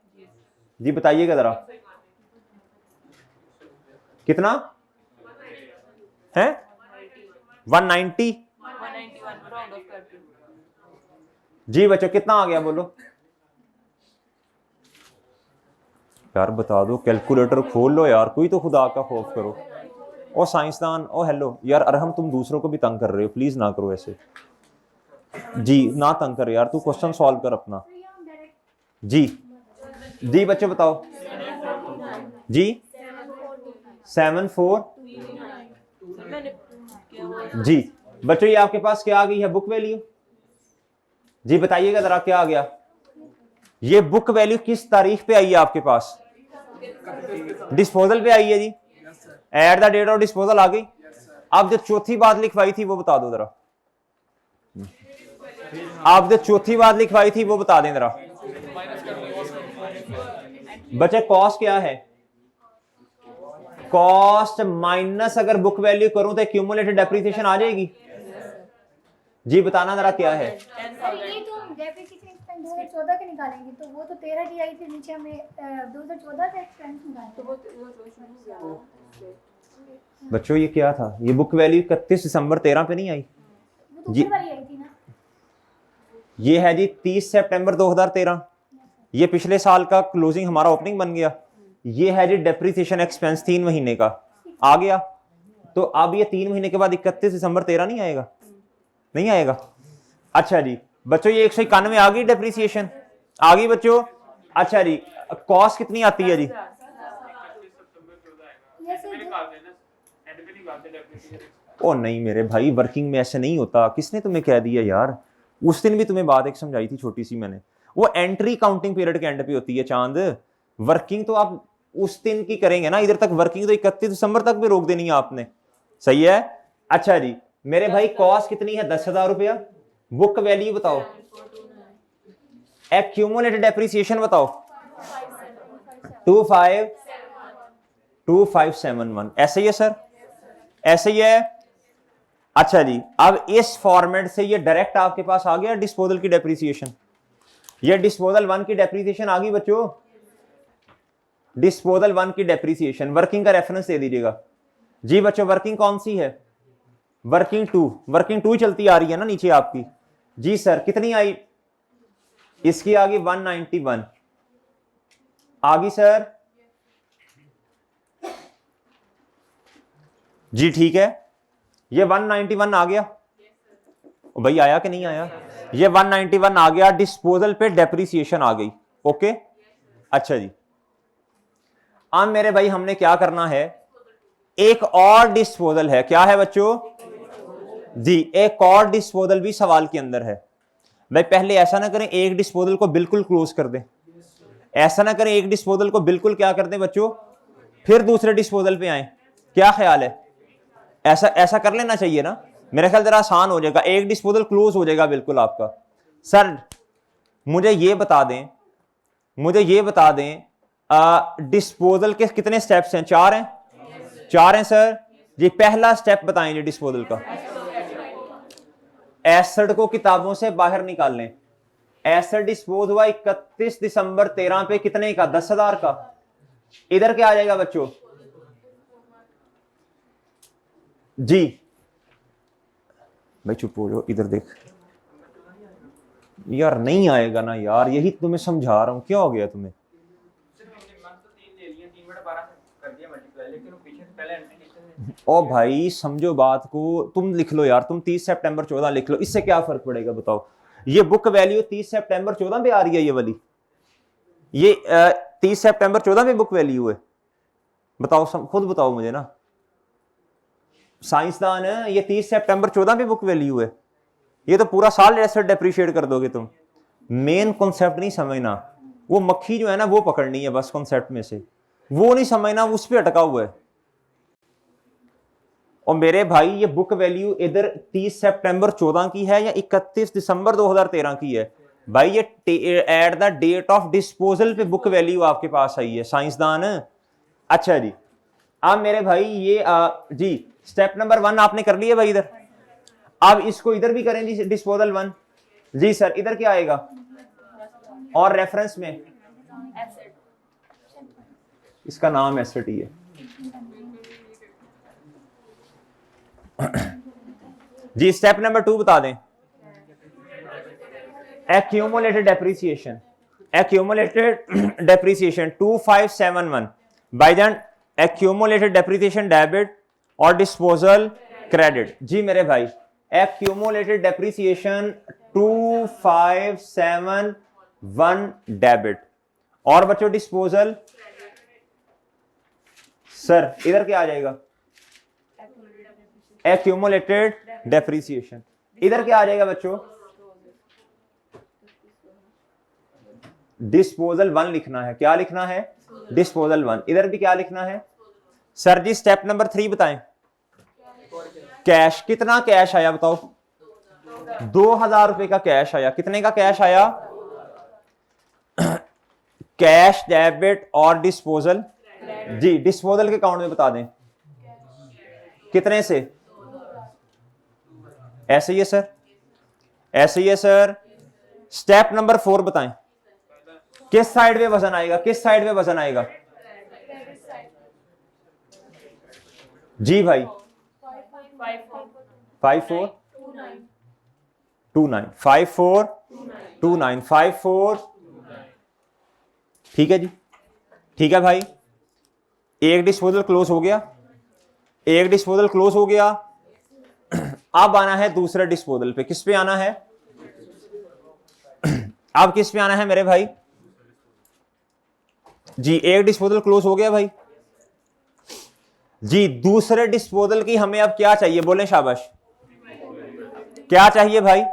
Speaker 1: जी बताइएगा जरा कितना है? 190। जी बच्चों कितना आ गया बोलो यार? बता दो कैलकुलेटर खोल लो यार, कोई तो खुदा का खौफ करो। ओ साइंसदान ओ हेलो यार अरहम तुम दूसरों को भी तंग कर रहे हो, प्लीज ना करो ऐसे। जी ना तंग कर यार, तू क्वेश्चन सॉल्व कर अपना। जी जी बच्चों बताओ जी 74। जी बच्चों ये आपके पास क्या आ गई है बुक वैल्यू? जी बताइएगा जरा क्या आ गया? ये बुक वैल्यू किस तारीख पे आई है आपके पास? डिस्पोजल पे आई है जी। At the date of disposal आ गई। अब जो चौथी बात लिखवाई थी वो बता दो जरा। आप जो चौथी बात लिखवाई थी वो बता दें जरा। बच्चे कॉस्ट क्या है? कॉस्ट माइनस अगर बुक वैल्यू करूं तो क्यूमुलेटेड डेप्रिसिएशन आ जाएगी। जी बताना जरा क्या है?
Speaker 2: ये तो डेप्रिसिएशन एक्सपेंस 2014 के निकालेंगे तो वो तो 13 की आई थी, नीचे हमें 2014 का एक्सपेंस निकालना तो वो
Speaker 1: बच्चों ये क्या था? ये बुक वैल्यू 31 दिसंबर 13 पे नहीं आई?
Speaker 2: वो तो ऊपर वाली आई थी ना।
Speaker 1: ये है जी 30 सितंबर 2013। ये पिछले साल का क्लोजिंग हमारा ओपनिंग बन गया। ये है जी डेप्रिसिएशन एक्सपेंस 3 महीने का आ गया। तो अब ये 3 महीने के बाद 31 दिसंबर 13 नहीं आएगा? नहीं आएगा। अच्छा जी बच्चों ये 191 आ गई डेप्रिसिएशन आ गई बच्चों। अच्छा जी, कॉस्ट कितनी आती है जी? ओ नहीं मेरे भाई, वर्किंग में ऐसे नहीं होता। किसने तुम्हें कह दिया यार? उस दिन भी तुम्हें बात एक समझाई थी छोटी सी मैंने। वो एंट्री काउंटिंग पीरियड के एंड पे होती है चांद। वर्किंग तो आप उस दिन की करेंगे ना, इधर तक वर्किंग तो 31 दिसंबर तक भी रोक देनी है आपने। सही है। अच्छा जी मेरे भाई, कॉस्ट कितनी है? 10,000 रुपया। बुक वैल्यू बताओ। एक्यूमुलेटेड डेप्रिसिएशन बताओ। 2571। ऐसे ही है सर? ऐसे ही है। अच्छा जी, अब इस फॉर्मेट से ये डायरेक्ट आपके पास आ गया डिस्पोजल की डेप्रिसिएशन। ये डिस्पोजल 1 की डेप्रिसिएशन आ गई बच्चों। डिस्पोजल 1 की डेप्रिसिएशन, वर्किंग का रेफरेंस दे दीजिएगा जी बच्चों। वर्किंग कौन सी है? वर्किंग 2। वर्किंग 2 चलती आ रही है ना नीचे आपकी। जी सर, कितनी आई? इसकी आ गई 191 आ गई सर। जी ठीक है, ये 191 आ गया। भाई आया कि नहीं आया? ये 191 आ गया, डिस्पोजल पे डेप्रिसिएशन आ गई। ओके अच्छा जी, अब मेरे भाई हमने क्या करना है, एक और डिस्पोजल है। क्या है बच्चों? जी, एक और डिस्पोजल भी सवाल के अंदर है। भाई पहले ऐसा ना करें एक डिस्पोजल को बिल्कुल क्लोज कर दें, ऐसा ना करें एक डिस्पोजल को बिल्कुल क्या कर दें बच्चों, फिर दूसरे डिस्पोजल पे आए। क्या ख्याल है? ऐसा ऐसा कर लेना चाहिए ना, मेरे ख्याल जरा आसान हो जाएगा, एक डिस्पोजल क्लोज हो जाएगा बिल्कुल आपका। सर मुझे ये बता दें, मुझे ये बता दें डिस्पोजल के कितने स्टेप्स हैं? 4 हैं? 4 हैं सर जी। पहला स्टेप बताएं जी डिस्पोजल का। एसिड को किताबों से बाहर निकाल लें। एसिड डिस्पोज हुआ 31 दिसंबर 13 पे, कितने का? 10,000 का। इधर क्या आ जाएगा बच्चों? जी भाई चुप हो जाओ, इधर देख यार, नहीं आएगा ना यार, यही तुम्हें समझा रहा हूं, क्या हो गया तुम्हें? ओ भाई समझो बात को, तुम लिख लो यार, तुम 30 सितंबर 14 लिख लो, इससे क्या फर्क पड़ेगा बताओ? ये बुक वैल्यू 30 सितंबर 14 पे आ रही है, ये वाली, ये 30 सितंबर 14 पे बुक वैल्यू है। बताओ, खुद बताओ मुझे ना, साइंसदान है, ये 30 सितंबर 14 पे बुक वैल्यू है। ये तो पूरा साल एसेट डेप्रिशिएट कर दोगे तुम। मेन कॉन्सेप्ट नहीं समझना, वो मक्खी जो है ना वो पकड़नी है बस कॉन्सेप्ट में से, वो नहीं समझना, उस पर अटका हुआ है। और मेरे भाई ये बुक वैल्यू इधर 30 सितंबर 14 की है या 31 दिसंबर 2013 की है? भाई ये at the date of disposal पे बुक वैल्यू आपके पास आई है, साइंसदान। अच्छा जी, अब मेरे भाई ये जी स्टेप नंबर 1 आपने कर लिया भाई इधर। अब इसको इधर भी करें जी, डिस्पोजल 1। जी सर, इधर क्या आएगा? और रेफरेंस में इसका नाम एसेट ही है। जी स्टेप नंबर 2 बता दें। Accumulated depreciation, accumulated depreciation 2571 by the accumulated depreciation debit और डिस्पोजल क्रेडिट। जी मेरे भाई, एक्यूमुलेटेड डेप्रिसिएशन 2571 डेबिट, और बच्चों डिस्पोजल सर इधर क्या आ जाएगा? Accumulated depreciation. इधर क्या आ जाएगा बच्चों? डिस्पोजल 1 लिखना है। क्या लिखना है? डिस्पोजल 1। इधर भी क्या लिखना है सर जी? स्टेप नंबर 3 बताएं। कैश, कितना कैश आया बताओ? 2000 रुपए का कैश आया। कितने का कैश आया? कैश, डेबिट और डिस्पोजल। जी डिस्पोजल के अकाउंट में बता दें कितने से? ऐसे ही है सर, ऐसे ही है सर। स्टेप नंबर 4 बताएं, किस साइड में वजन आएगा? किस साइड में वजन आएगा? जी भाई 5429 5429 54। ठीक है जी, ठीक है भाई। एक डिस्पोजल क्लोज हो गया, एक डिस्पोजल क्लोज हो गया। अब आना है दूसरे डिस्पोजल पे। किस पे आना है? अब किस पे आना है मेरे भाई? जी एक डिस्पोजल क्लोज हो गया भाई जी। दूसरे डिस्पोजल की हमें अब क्या चाहिए, बोलें शाबाश। क्या चाहिए भाई?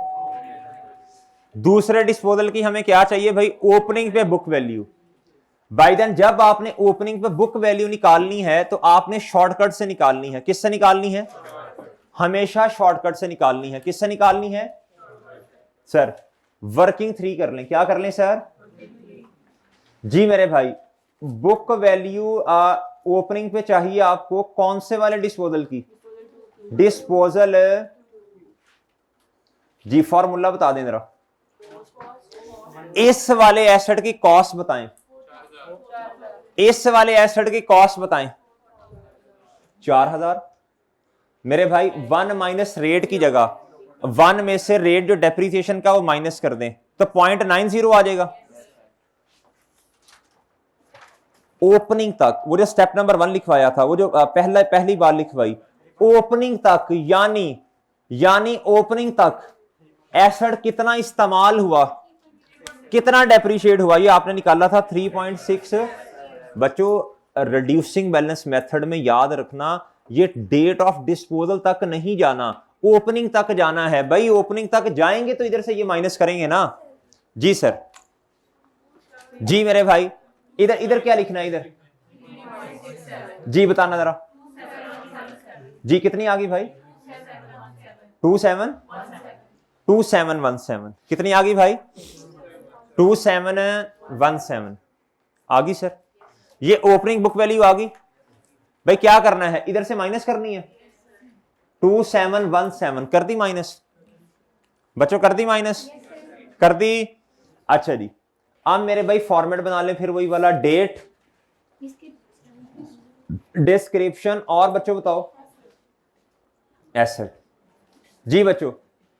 Speaker 1: दूसरे डिस्पोजल की हमें क्या चाहिए भाई? ओपनिंग पे बुक वैल्यू। बाय देन जब आपने ओपनिंग पे बुक वैल्यू निकालनी है तो आपने शॉर्टकट से निकालनी है। किससे निकालनी है? हमेशा शॉर्टकट से निकालनी है। किससे निकालनी है सर? वर्किंग 3 कर लें। क्या कर लें सर? जी मेरे भाई, बुक वैल्यू ओपनिंग पे चाहिए आपको कौन से वाले डिस्पोजल की? डिस्पोजल जी फॉर्मूला बता दें जरा। इस वाले एसेट की कॉस्ट बताएं। इस वाले एसेट की कॉस्ट बताएं। 4000 मेरे भाई। 1 माइनस रेट की जगह 1 में से रेट जो डेप्रिसिएशन का वो माइनस कर दें तो 0.90 आ जाएगा। ओपनिंग तक वो जो स्टेप नंबर 1 लिखवाया था, वो जो पहली बार लिखवाई, ओपनिंग तक यानी ओपनिंग तक एसेट कितना इस्तेमाल हुआ, कितना डेप्रिशिएट हुआ, ये आपने निकाला था 3.6। बच्चों रिड्यूसिंग बैलेंस मेथड में याद रखना, ये डेट ऑफ डिस्पोजल तक नहीं जाना, ओपनिंग तक जाना है भाई। ओपनिंग तक जाएंगे तो इधर से ये माइनस करेंगे ना। जी सर। जी मेरे भाई, इधर क्या लिखना है? इधर जी बताना जरा। जी कितनी आ गई भाई? 2717 कितनी आ गई भाई? 2717 आ गई सर। ये ओपनिंग बुक वैल्यू आ गई भाई। क्या करना है? इधर से माइनस करनी है। 2717 कर दी माइनस। बच्चों कर दी माइनस? कर दी। अच्छा जी, अब मेरे भाई फॉर्मेट बना ले फिर वही वाला, डेट, डिस्क्रिप्शन और बच्चों बताओ एसेट। जी बच्चों,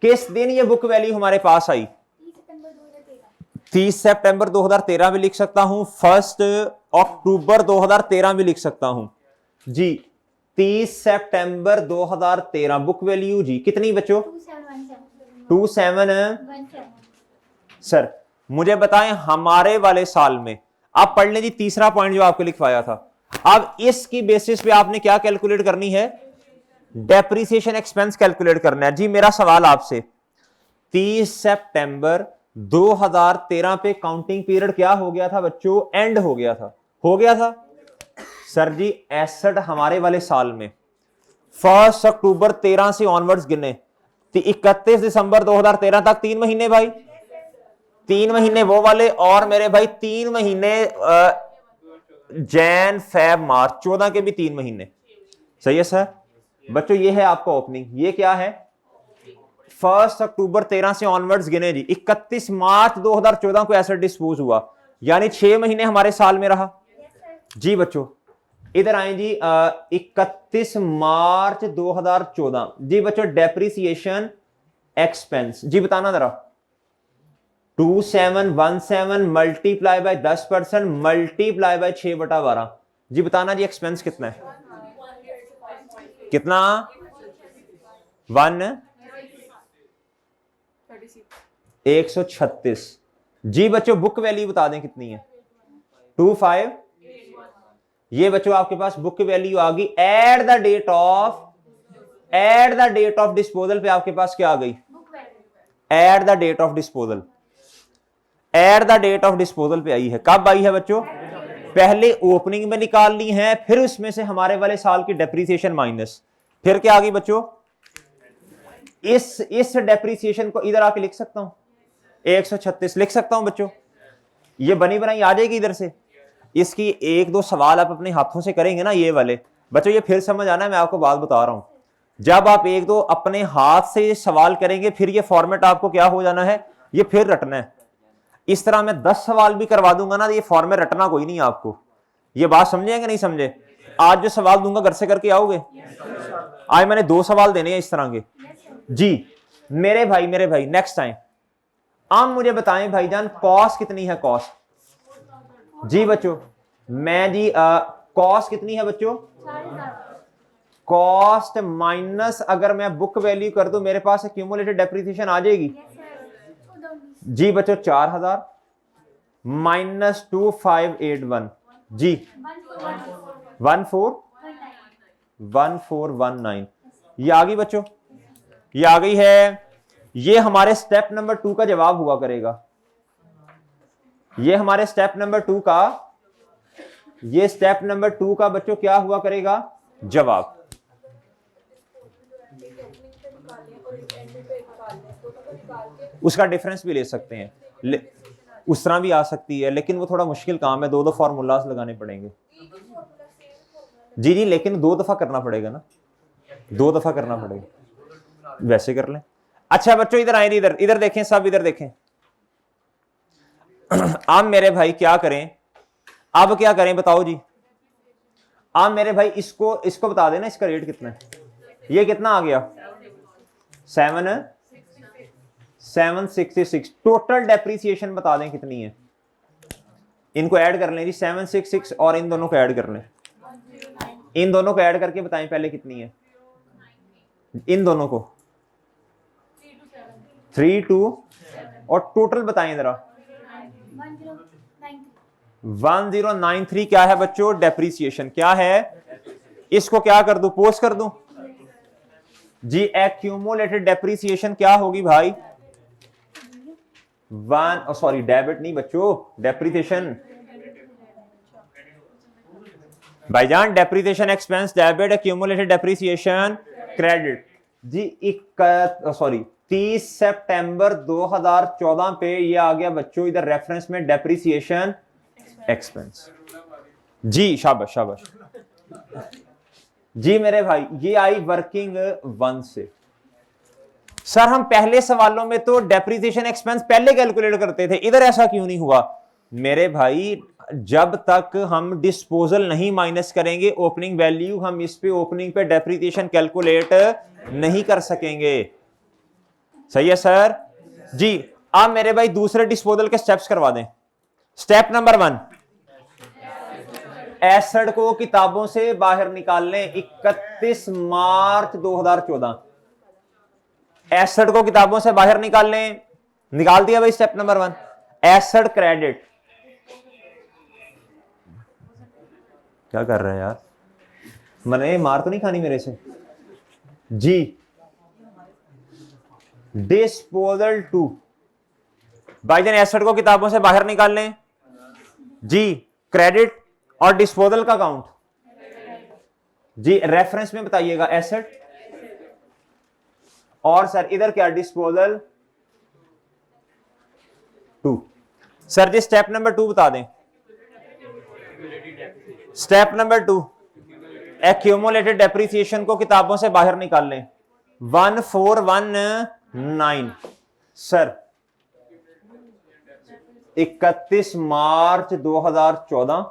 Speaker 1: किस दिन ये बुक वैल्यू हमारे पास आई? 30 सितंबर 2013 भी लिख सकता हूं, 1 अक्टूबर 2013 भी लिख सकता हूं जी। 30 सितंबर 2013 बुक वैल्यू जी कितनी बच्चों? 2717 सर। मुझे बताएं हमारे वाले साल में, आप पढ़ लें जी तीसरा पॉइंट जो आपको लिखवाया था। अब इसकी बेसिस पे आपने क्या कैलकुलेट करनी है? डेप्रिसिएशन एक्सपेंस कैलकुलेट करना है। जी मेरा सवाल आपसे, 30 सितंबर 2013 पे काउंटिंग पीरियड क्या हो गया था बच्चों? एंड हो गया था सर जी। एसेट हमारे वाले साल में 1 अक्टूबर 13 से ऑनवर्ड्स गिने 31 दिसंबर 2013 तक 3 महीने भाई। 3 महीने वो वाले, और मेरे भाई 3 महीने जैन फेब मार्च 14 के भी 3 महीने। सही है सर। बच्चों ये है आपका ओपनिंग। ये क्या है? 1 अक्टूबर 13 से ऑनवर्ड्स गिने जी। 31 मार्च 2014 को एसेट डिस्पोज हुआ, यानी 6 महीने हमारे साल में रहा। जी बच्चों इधर आए जी। 31 मार्च 2014 जी बच्चों। डेप्रिसिएशन एक्सपेंस जी बताना जरा। 2717 मल्टीप्लाई बाय 10% मल्टीप्लाई बाय 6/12 जी बताना जी। एक्सपेंस कितना है? कितना? 136 जी बच्चों। बुक वैल्यू बता दें कितनी है? 25। ये बच्चों आपके पास बुक वैल्यू आ गई at the date of disposal पे। आपके पास क्या आ गई? At the date of disposal. At the date of disposal पे आई है। कब आई है बच्चों? पहले ओपनिंग में निकालनी है, फिर उसमें से हमारे वाले साल की डेप्रिसिएशन माइनस, फिर क्या आ गई बच्चों? इस डेप्रिसिएशन को इधर आके लिख सकता हूं, 136 लिख सकता हूं बच्चों। ये बनी बनाई आ जाएगी इधर से। इसकी 1-2 सवाल आप अपने हाथों से करेंगे ना ये वाले बच्चों, ये फिर समझ आना है। मैं आपको बात बता रहा हूं, जब आप 1-2 अपने हाथ से सवाल करेंगे फिर ये फॉर्मेट आपको क्या हो जाना है, ये फिर रटना है। इस तरह मैं 10 सवाल भी करवा दूंगा ना, ये फॉर्मेट रटना कोई नहीं आपको। ये बात समझेंगे नहीं समझे? आज जो सवाल दूंगा घर से करके आओगे? आज मैंने 2 सवाल देने हैं इस तरह के जी। मेरे भाई नेक्स्ट टाइम आप मुझे बताएं भाईजान, कॉस्ट कितनी है? कॉस्ट जी बच्चों। मैं जी कॉस्ट कितनी है बच्चों? कॉस्ट माइनस अगर मैं बुक वैल्यू कर दूं, मेरे पास एक्यूमुलेटेड डेप्रिसिएशन आ जाएगी जी बच्चों। 4000 माइनस 2581 जी 1419 ये आ गई बच्चों, ये आ गई है। ये हमारे स्टेप नंबर 2 का जवाब हुआ करेगा। ये हमारे स्टेप नंबर 2 का, ये स्टेप नंबर 2 का बच्चों क्या हुआ करेगा, जवाब। उसका डिफरेंस भी ले सकते हैं, उस तरह भी आ सकती है, लेकिन वो थोड़ा मुश्किल काम है, 2 फार्मूलास लगाने पड़ेंगे। जी जी, लेकिन 2 दफा करना पड़ेगा ना, 2 दफा करना पड़ेगा। वैसे कर लें। अच्छा बच्चों इधर आए, इधर इधर देखें, सब इधर देखें। अब मेरे भाई क्या करें, अब क्या करें बताओ जी। अब मेरे भाई इसको बता देना इसका रेट कितना है। ये कितना आ गया, 766। टोटल डेप्रीसिएशन बता दें कितनी है, इनको ऐड कर लें जी, 766 और इन दोनों को ऐड कर लें। इन दोनों को ऐड करके बताएं पहले कितनी है, इन दोनों को 32 और टोटल बताएं जरा। 1093 क्या है बच्चों, डेप्रीसिएशन क्या है। इसको क्या कर दूं, पोस्ट कर दूं जी। एक्यूमुलेटेड डेप्रीसिएशन क्या होगी भाई, सॉरी डेबिट नहीं बच्चों, डेप्रीसिएशन भाईजान, depreciation expense debit, accumulated depreciation credit जी। 30 सितंबर 2014 पे ये आ गया बच्चों इधर रेफरेंस में डेप्रीसिएशन एक्सपेंस जी। शाबाश शाबाश जी मेरे भाई, ये आई वर्किंग 1 से। सर हम पहले सवालों में तो डेप्रीसिएशन एक्सपेंस पहले कैलकुलेट करते थे, इधर ऐसा क्यों नहीं हुआ मेरे भाई। जब तक हम डिस्पोजल नहीं माइनस करेंगे ओपनिंग वैल्यू, हम इस पे ओपनिंग पे डेप्रीसिएशन कैलकुलेट नहीं कर सकेंगे। सही है सर जी। अब मेरे भाई दूसरे डिस्पोजल के स्टेप्स करवा दें। स्टेप नंबर 1, एसेट को किताबों से बाहर निकाल लें 31 मार्च 2014। एसेट को किताबों से बाहर निकाल लें, निकाल दिया भाई स्टेप नंबर 1। एसेट क्रेडिट, क्या कर रहे हैं यार, मैंने मार तो नहीं खानी मेरे से जी। डिस्पोजल 2 भाईजान, एसेट को किताबों से बाहर निकाल लें जी। क्रेडिट और डिस्पोजल का काउंट जी रेफरेंस में बताइएगा एसेट, और सर इधर क्या डिस्पोजल 2। सर जी स्टेप नंबर 2 बता दें। स्टेप नंबर 2, एक्यूमुलेटेड डेप्रीसिएशन को किताबों से बाहर निकाल लें 1419। सर 31 मार्च 2014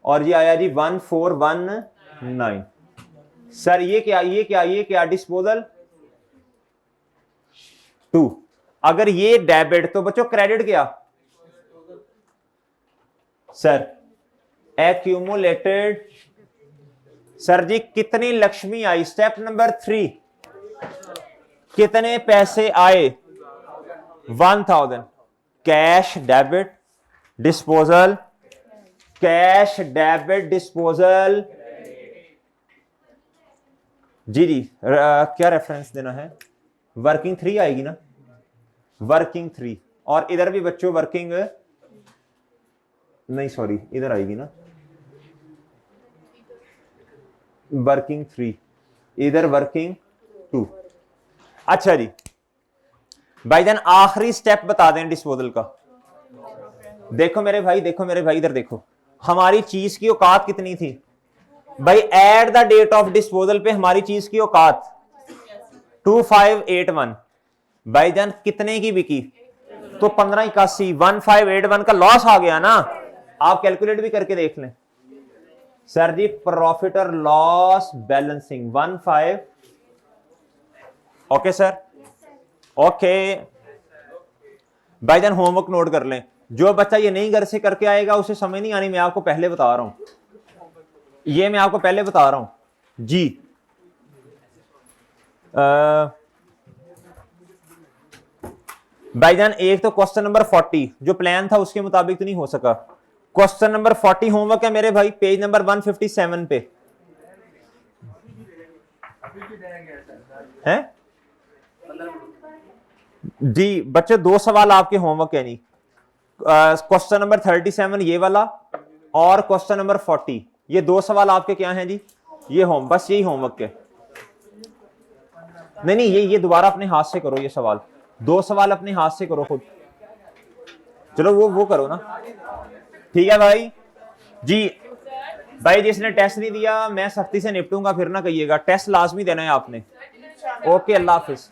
Speaker 1: और ये आया जी 1419। सर ये क्या डिस्पोजल 2। अगर ये डेबिट तो बच्चों क्रेडिट क्या सर, एक्यूमुलेटेड। सर जी कितनी लक्ष्मी आई, स्टेप नंबर 3 कितने पैसे आए 1000। Cash debit disposal, cash debit disposal जी जी। क्या रेफरेंस देना है, वर्किंग 3 आएगी ना, वर्किंग 3। और इधर भी बच्चों वर्किंग नहीं, सॉरी इधर आएगी ना वर्किंग 3, इधर वर्किंग 2। अच्छा जी भाईजान आखिरी स्टेप बता दें डिस्पोजल का। देखो मेरे भाई, देखो मेरे भाई इधर देखो, हमारी चीज की औकात कितनी थी भाई। At the date of disposal पे हमारी चीज की औकात 2581। भाईजान कितने की बिकी, तो 1581। 1581 का लॉस आ गया ना, आप कैलकुलेट भी करके देख लें। सर जी प्रॉफिट और loss balancing 15। Okay sir, okay भाईजान होमवर्क नोट कर लें। जो बच्चा ये नहीं घर से करके आएगा उसे समझ नहीं आनी, मैं आपको पहले बता रहा हूं, ये मैं आपको पहले बता रहा हूं जी। भाईजान एक तो क्वेश्चन नंबर 40 जो प्लान था उसके मुताबिक तो नहीं हो सका, क्वेश्चन नंबर 40 होमवर्क है मेरे भाई, पेज नंबर 157 पे है जी बच्चों। 2 सवाल आपके होमवर्क है नहीं, क्वेश्चन नंबर 37 ये वाला और क्वेश्चन नंबर 40, ये 2 सवाल आपके क्या हैं जी, ये बस यही होमवर्क है। नहीं ये दोबारा अपने हाथ से करो, ये सवाल 2 सवाल अपने हाथ से करो खुद। चलो वो करो ना, ठीक है भाई जी। भाई जिसने टेस्ट नहीं दिया मैं सख्ती से निपटूंगा, फिर ना कहिएगा, टेस्ट लाजमी देना है आपने। ओके, अल्लाह हाफिज।